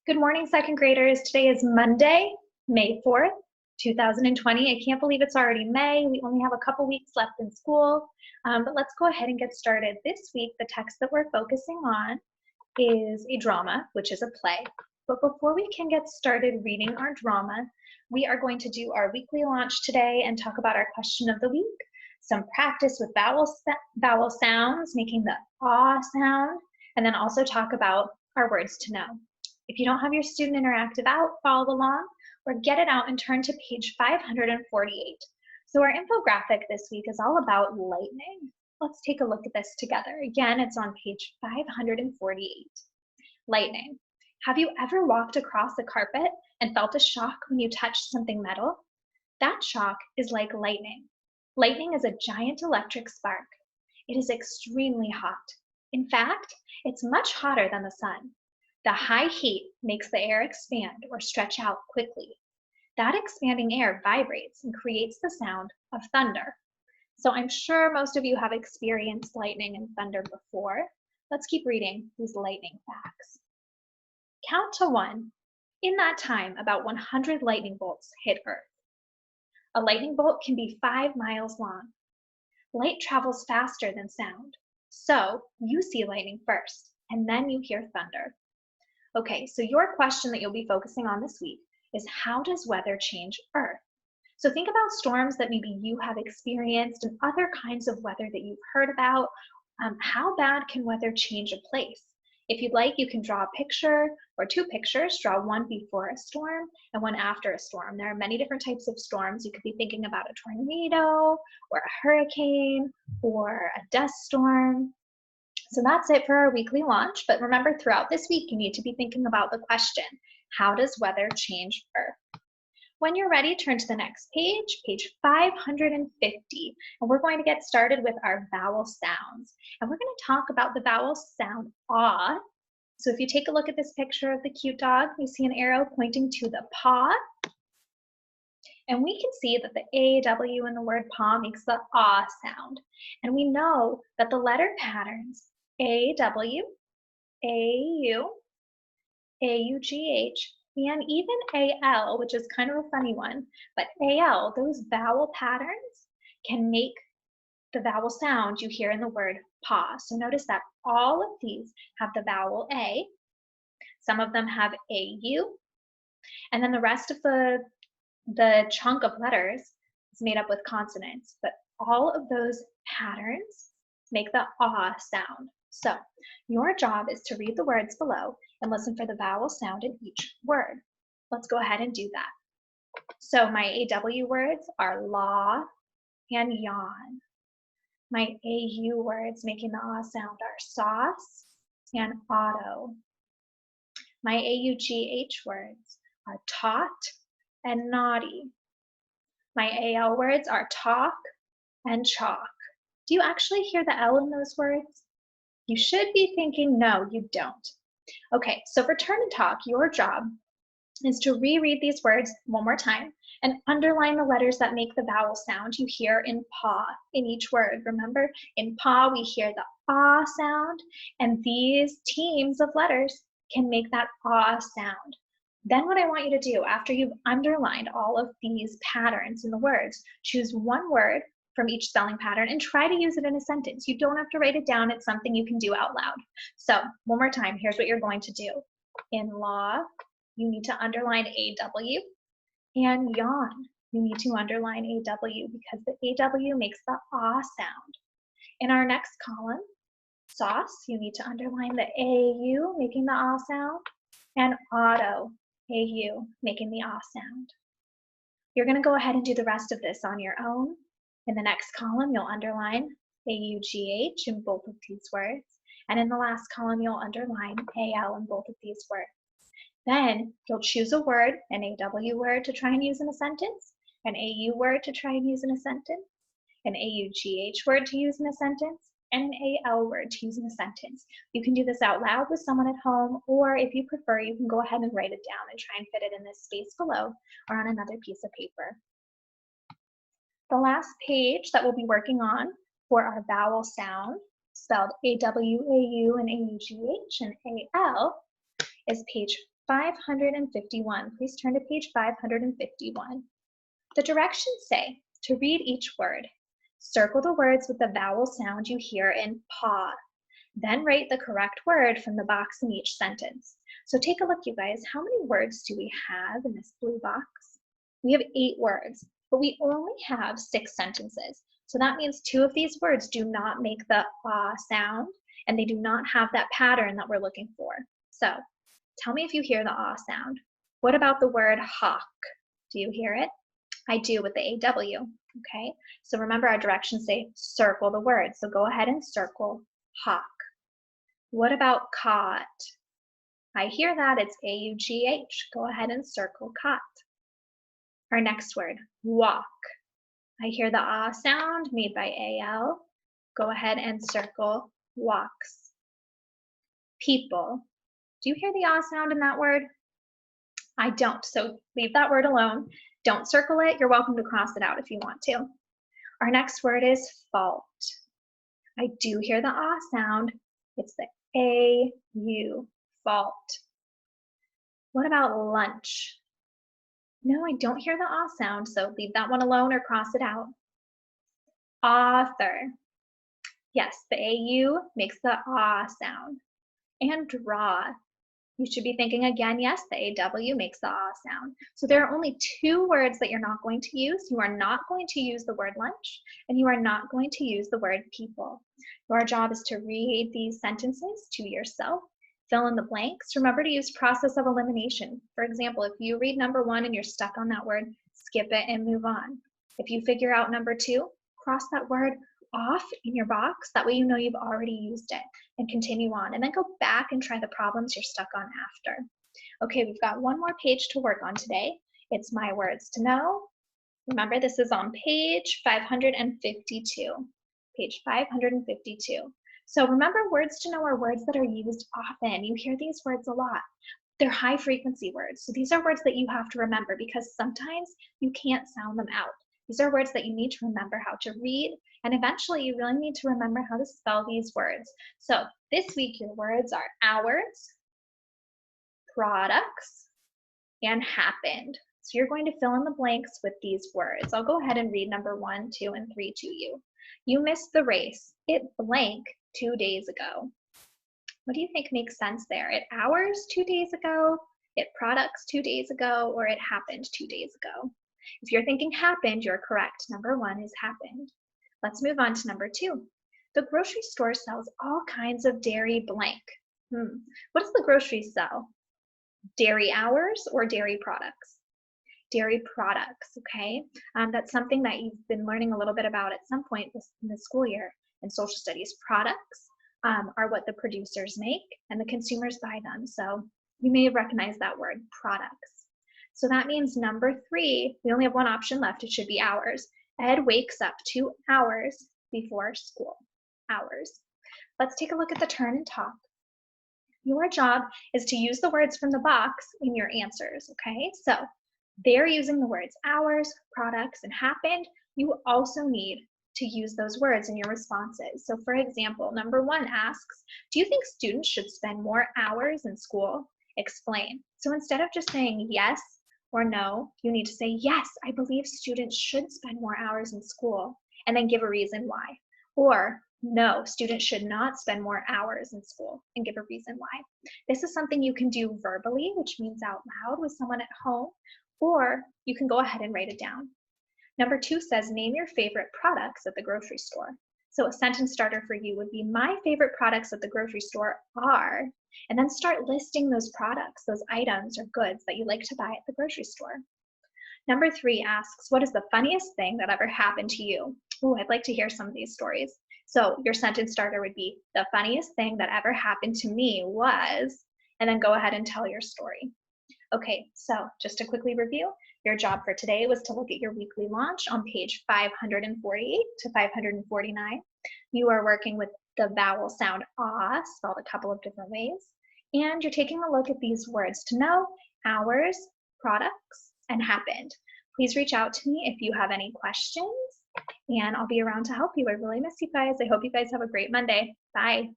Good morning, second graders. Today is Monday, May 4th, 2020. I can't believe it's already May. We only have a couple weeks left in school, but let's go ahead and get started. This week, the text that we're focusing on is a drama, which is a play. But before we can get started reading our drama, we are going to do our weekly launch today and talk about our question of the week, some practice with vowel sounds, making the ah sound, and then also talk about our words to know. If you don't have your student interactive out, follow along or get it out and turn to page 548. So our infographic this week is all about lightning. Let's take a look at this together. Again, it's on page 548. Lightning. Have you ever walked across a carpet and felt a shock when you touched something metal? That shock is like lightning. Lightning is a giant electric spark. It is extremely hot. In fact, it's much hotter than the sun. The high heat makes the air expand or stretch out quickly. That expanding air vibrates and creates the sound of thunder. So I'm sure most of you have experienced lightning and thunder before. Let's keep reading these lightning facts. Count to 1. In that time, about 100 lightning bolts hit Earth. A lightning bolt can be 5 miles long. Light travels faster than sound. So you see lightning first, and then you hear thunder. Okay, so your question that you'll be focusing on this week is, how does weather change Earth? So think about storms that maybe you have experienced and other kinds of weather that you've heard about. How bad can weather change a place? If you'd like, you can draw a picture or 2 pictures. Draw one before a storm and one after a storm. There are many different types of storms. You could be thinking about a tornado or a hurricane or a dust storm. So that's it for our weekly launch, but remember, throughout this week, you need to be thinking about the question, how does weather change Earth? When you're ready, turn to the next page, page 550, and we're going to get started with our vowel sounds. And we're going to talk about the vowel sound ah. So if you take a look at this picture of the cute dog, you see an arrow pointing to the paw. And we can see that the A-W in the word paw makes the ah sound. And we know that the letter patterns A-W, A-U, A-U-G-H, and even A-L, which is kind of a funny one, but A-L, those vowel patterns can make the vowel sound you hear in the word paw. So notice that all of these have the vowel A. Some of them have A-U, and then the rest of the chunk of letters is made up with consonants, but all of those patterns make the ah sound. So your job is to read the words below and listen for the vowel sound in each word. Let's go ahead and do that. So my AW words are law and yawn. My AU words making the ah sound are sauce and auto. My AUGH words are taught and naughty. My AL words are talk and chalk. Do you actually hear the L in those words? You should be thinking, no, you don't. Okay, so for turn and talk, your job is to reread these words one more time and underline the letters that make the vowel sound you hear in paw in each word. Remember, in paw we hear the ah sound, and these teams of letters can make that ah sound. Then what I want you to do, after you've underlined all of these patterns in the words, choose one word from each spelling pattern and try to use it in a sentence. You don't have to write it down. It's something you can do out loud. So one more time, here's what you're going to do. In law, you need to underline AW, and yawn, you need to underline AW because the AW makes the ah sound. In our next column, sauce, you need to underline the AU, making the ah sound, and auto, AU, making the ah sound. You're going to go ahead and do the rest of this on your own. In the next column, you'll underline AUGH in both of these words. And in the last column, you'll underline AL in both of these words. Then you'll choose a word, an AW word to try and use in a sentence, an AU word to try and use in a sentence, an AUGH word to use in a sentence, and an AL word to use in a sentence. You can do this out loud with someone at home, or if you prefer, you can go ahead and write it down and try and fit it in this space below or on another piece of paper. The last page that we'll be working on for our vowel sound, spelled A-W, A-U, and A-U-G-H, and A-L, is page 551. Please turn to page 551. The directions say to read each word. Circle the words with the vowel sound you hear in paw. Then write the correct word from the box in each sentence. So take a look, you guys. How many words do we have in this blue box? We have 8 words, but we only have 6 sentences. So that means 2 of these words do not make the ah sound, and they do not have that pattern that we're looking for. So tell me if you hear the ah sound. What about the word hawk? Do you hear it? I do with the AW, okay? So remember our directions say circle the word. So go ahead and circle hawk. What about caught? I hear that, it's A-U-G-H. Go ahead and circle caught. Our next word, walk. I hear the ah sound made by A-L. Go ahead and circle walks. People. Do you hear the ah sound in that word? I don't, so leave that word alone. Don't circle it. You're welcome to cross it out if you want to. Our next word is fault. I do hear the ah sound. It's the A-U, fault. What about lunch? No, I don't hear the ah sound, so leave that one alone or cross it out. Author. Yes, the A-U makes the ah sound. And draw. You should be thinking again, yes, the A-W makes the ah sound. So there are only 2 words that you're not going to use. You are not going to use the word lunch, and you are not going to use the word people. Your job is to read these sentences to yourself, fill in the blanks. Remember to use process of elimination. For example, if you read number 1 and you're stuck on that word, skip it and move on. If you figure out number 2, cross that word off in your box. That way you know you've already used it, and continue on. And then go back and try the problems you're stuck on after. Okay, we've got one more page to work on today. It's my words to know. Remember, this is on page 552. Page 552. So remember, words to know are words that are used often. You hear these words a lot. They're high frequency words. So these are words that you have to remember because sometimes you can't sound them out. These are words that you need to remember how to read, and eventually you really need to remember how to spell these words. So this week your words are hours, products, and happened. So you're going to fill in the blanks with these words. I'll go ahead and read number 1, 2, and 3 to you. You missed the race. It blank 2 days ago. What do you think makes sense there? It hours 2 days ago, it products 2 days ago, or it happened 2 days ago? If you're thinking happened, you're correct. Number 1 is happened. Let's move on to number 2. The grocery store sells all kinds of dairy blank. What does the grocery sell? Dairy hours or dairy products? Dairy products, okay? That's something that you've been learning a little bit about at some point in the school year in social studies. Products are what the producers make and the consumers buy them. So you may have recognized that word, products. So that means number 3, we only have one option left. It should be hours. Ed wakes up 2 hours before school. Hours. Let's take a look at the turn and talk. Your job is to use the words from the box in your answers, okay? So they're using the words hours, products, and happened. You also need to use those words in your responses. So for example, number 1 asks, do you think students should spend more hours in school? Explain. So instead of just saying yes or no, you need to say, yes, I believe students should spend more hours in school, and then give a reason why. Or no, students should not spend more hours in school, and give a reason why. This is something you can do verbally, which means out loud with someone at home, or you can go ahead and write it down. Number 2 says, name your favorite products at the grocery store. So a sentence starter for you would be, my favorite products at the grocery store are, and then start listing those products, those items or goods that you like to buy at the grocery store. Number 3 asks, what is the funniest thing that ever happened to you? Oh, I'd like to hear some of these stories. So your sentence starter would be, the funniest thing that ever happened to me was, and then go ahead and tell your story. Okay, so just to quickly review, your job for today was to look at your weekly launch on page 548 to 549. You are working with the vowel sound ah, spelled a couple of different ways. And you're taking a look at these words to know, hours, products, and happened. Please reach out to me if you have any questions, and I'll be around to help you. I really miss you guys. I hope you guys have a great Monday. Bye.